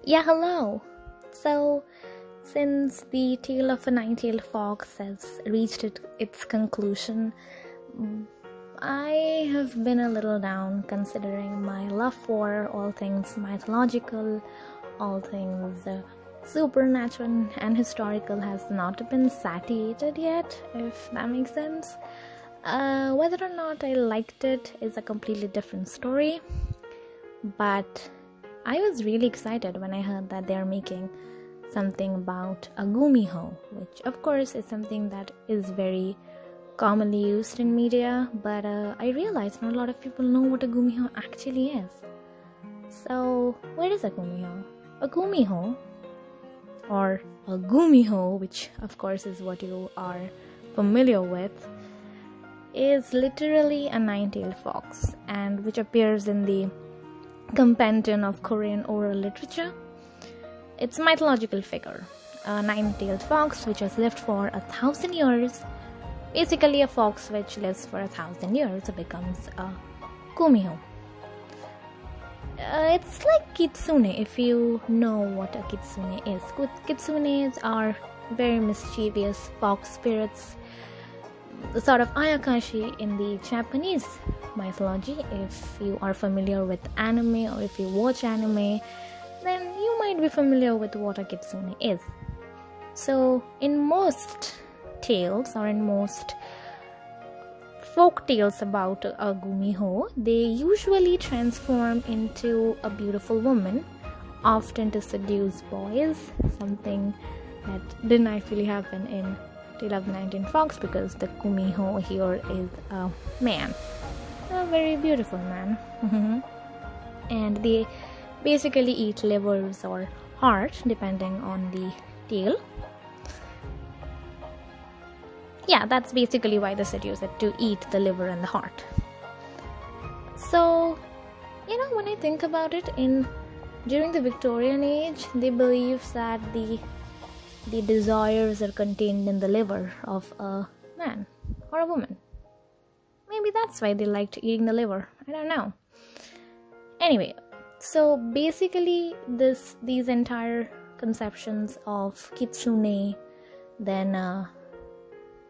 Yeah, hello. So, since the tale of a nine-tailed fox has reached its conclusion, I have been a little down considering my love for all things mythological, all things supernatural and historical has not been satiated yet, if that makes sense. Whether or not I liked it is a completely different story, but I was really excited when I heard that they're making something about a Gumiho, which of course is something that is very commonly used in media, but I realized not a lot of people know what a Gumiho actually is. So, what is a Gumiho? A Gumiho, or a Gumiho, which of course is what you are familiar with, is literally a nine-tailed fox, and which appears in the Compendium of Korean oral literature. It's a mythological figure, a nine-tailed fox which has lived for 1,000 years. Basically, a fox which lives for 1,000 years becomes a Gumiho. It's like kitsune, if you know what a kitsune is. Kitsunes are very mischievous fox spirits, the sort of ayakashi in the Japanese mythology. If you are familiar with anime or if you watch anime, then you might be familiar with what a kitsune is. So in most tales or in most folk tales about a Gumiho, they usually transform into a beautiful woman, often to seduce boys, something that didn't actually happen in Tale of the 19 Fox, because the Gumiho here is a man, a very beautiful man. And they basically eat livers or heart depending on the tale. Yeah, that's basically why they seduce it, to eat the liver and the heart. So, when I think about it, during the Victorian age, they believe that the desires are contained in the liver of a man or a woman. Maybe that's why they liked eating the liver. I don't know. Anyway, so basically these entire conceptions of kitsune, then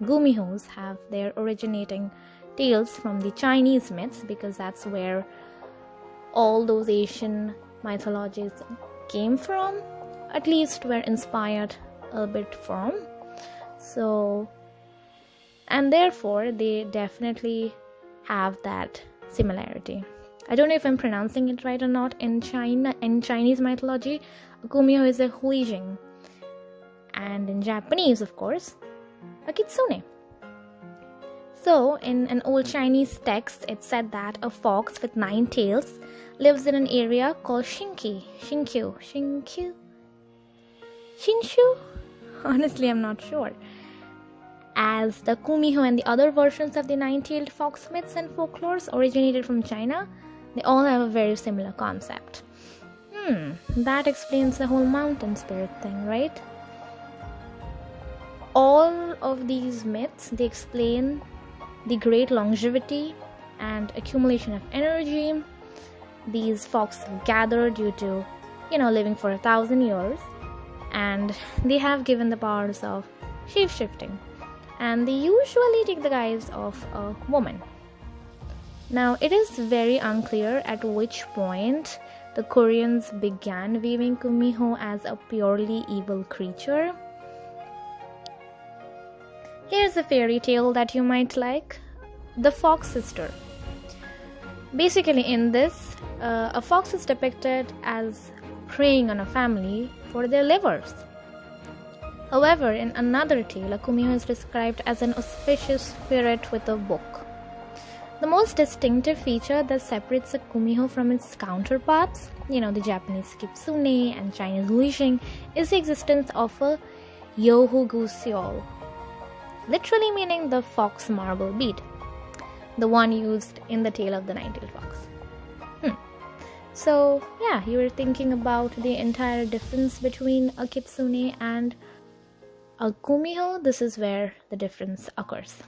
Gumihos, have their originating tales from the Chinese myths, because that's where all those Asian mythologies came from, at least were inspired a bit from. So, and therefore they definitely have that similarity. I don't know if I'm pronouncing it right or not. In Chinese mythology, Gumiho is a huijing, and in Japanese, of course, a kitsune. So, in an old Chinese text, it said that a fox with 9 tails lives in an area called Shinshu. Honestly, I'm not sure. As the Gumiho and the other versions of the nine-tailed fox myths and folklores originated from China, they all have a very similar concept. That explains the whole mountain spirit thing, right? All of these myths, they explain the great longevity and accumulation of energy these foxes gather due to, living for 1,000 years. And they have given the powers of shape-shifting, and they usually take the guise of a woman. Now, it is very unclear at which point the Koreans began viewing Gumiho as a purely evil creature. Here's a fairy tale that you might like: The Fox Sister. Basically, in this, a fox is depicted as preying on a family for their livers. However, in another tale, a Gumiho is described as an auspicious spirit with a book. The most distinctive feature that separates a Gumiho from its counterparts, the Japanese kitsune and Chinese huijing, is the existence of a yohuguseol, literally meaning the fox marble bead, the one used in the tale of the nine-tailed fox. So, yeah, you were thinking about the entire difference between a kitsune and a Gumiho. This is where the difference occurs.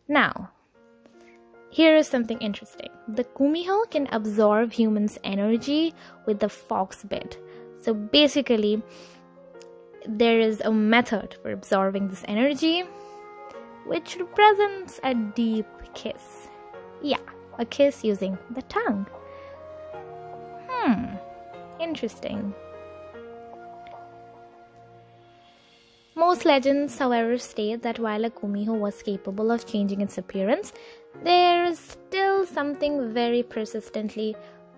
Now, here is something interesting. The Gumiho can absorb humans' energy with the fox bit. So basically, there is a method for absorbing this energy, which represents a deep kiss. Yeah, a kiss using the tongue. Interesting. Most legends, however, state that while a Gumiho was capable of changing its appearance, there is still something very persistently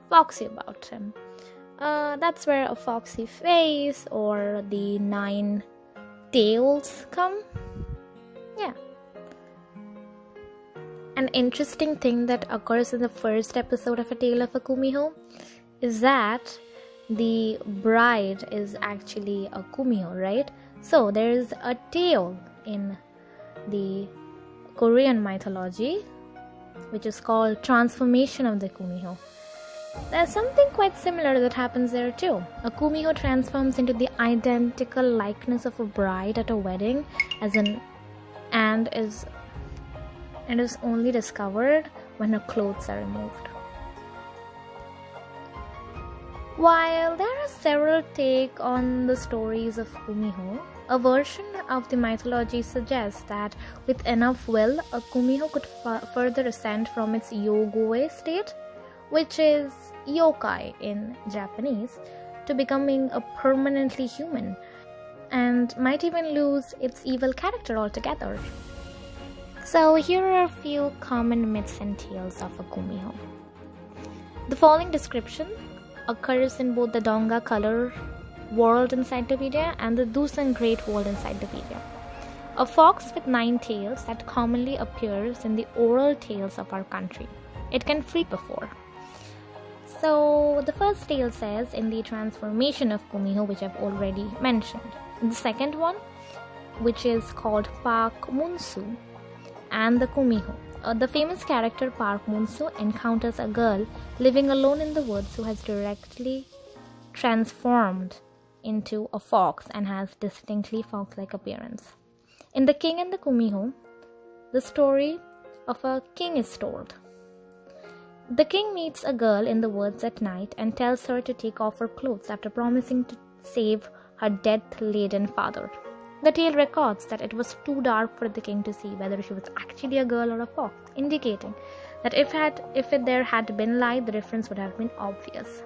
foxy about him. That's where a foxy face or the 9 tails come. Yeah. An interesting thing that occurs in the first episode of A Tale of a Gumiho is that the bride is actually a Gumiho, right? So there is a tale in the Korean mythology which is called Transformation of the Gumiho. There's something quite similar that happens there too. A Gumiho transforms into the identical likeness of a bride at a wedding and is only discovered when her clothes are removed. While there are several takes on the stories of Gumiho, a version of the mythology suggests that with enough will, a Gumiho could further ascend from its yogoe state, which is yokai in Japanese, to becoming a permanently human, and might even lose its evil character altogether. So here are a few common myths and tales of a Gumiho. The following description occurs in both the Donga Color World Encyclopedia and the Dusan Great World Encyclopedia. A fox with 9 tails that commonly appears in the oral tales of our country. It can free before. So the first tale says in the transformation of Gumiho, which I've already mentioned. The second one, which is called Park Munsu and the Gumiho. The famous character Park Munsu encounters a girl living alone in the woods who has directly transformed into a fox and has distinctly fox-like appearance. In The King and the Gumiho, the story of a king is told. The king meets a girl in the woods at night and tells her to take off her clothes after promising to save her death-laden father. The tale records that it was too dark for the king to see whether she was actually a girl or a fox, indicating that if there had been light, the difference would have been obvious.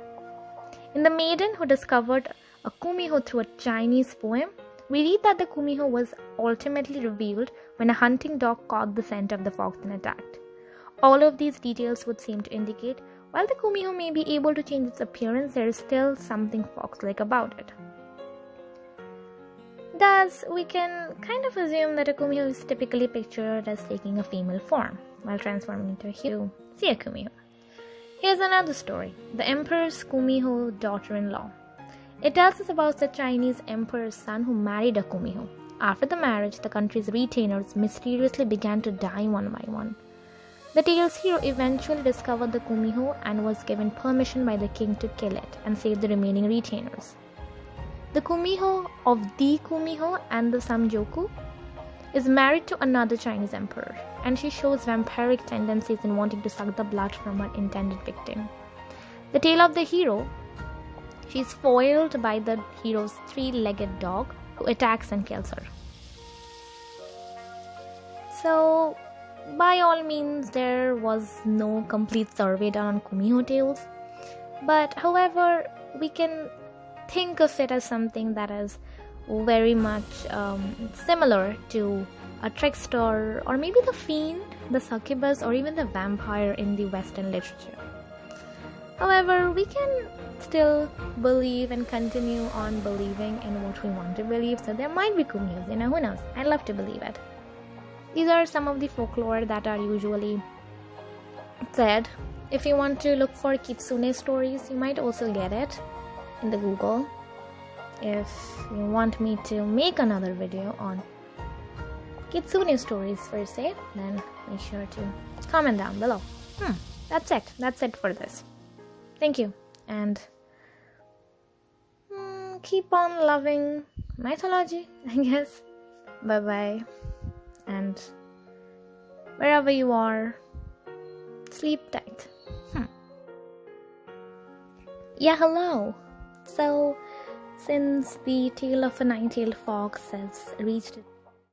In The Maiden Who Discovered a Gumiho Through a Chinese Poem, we read that the Gumiho was ultimately revealed when a hunting dog caught the scent of the fox and attacked. All of these details would seem to indicate while the Gumiho may be able to change its appearance, there is still something fox-like about it. Thus, we can kind of assume that a Gumiho is typically pictured as taking a female form while transforming into a hero. See a Gumiho. Here's another story, the Emperor's Gumiho daughter-in-law. It tells us about the Chinese emperor's son who married a Gumiho. After the marriage, the country's retainers mysteriously began to die one by one. The tale's hero eventually discovered the Gumiho and was given permission by the king to kill it and save the remaining retainers. The Gumiho of the Gumiho and the Samjoku is married to another Chinese emperor, and she shows vampiric tendencies in wanting to suck the blood from her intended victim. The tale of the hero, she's foiled by the hero's 3-legged dog who attacks and kills her. So, by all means, there was no complete survey done on Gumiho tales, but however, we can think of it as something that is very much similar to a trickster or maybe the fiend, the succubus, or even the vampire in the Western literature. However, we can still believe and continue on believing in what we want to believe, so there might be Gumihos, who knows? I'd love to believe it. These are some of the folklore that are usually said. If you want to look for kitsune stories, you might also get it in the Google. If you want me to make another video on kitsune stories per se, then make sure to comment down below. That's it for this. Thank you, and keep on loving mythology, I guess. Bye bye, and wherever you are, sleep tight. Yeah, hello. So since the tale of a nine-tailed fox has reached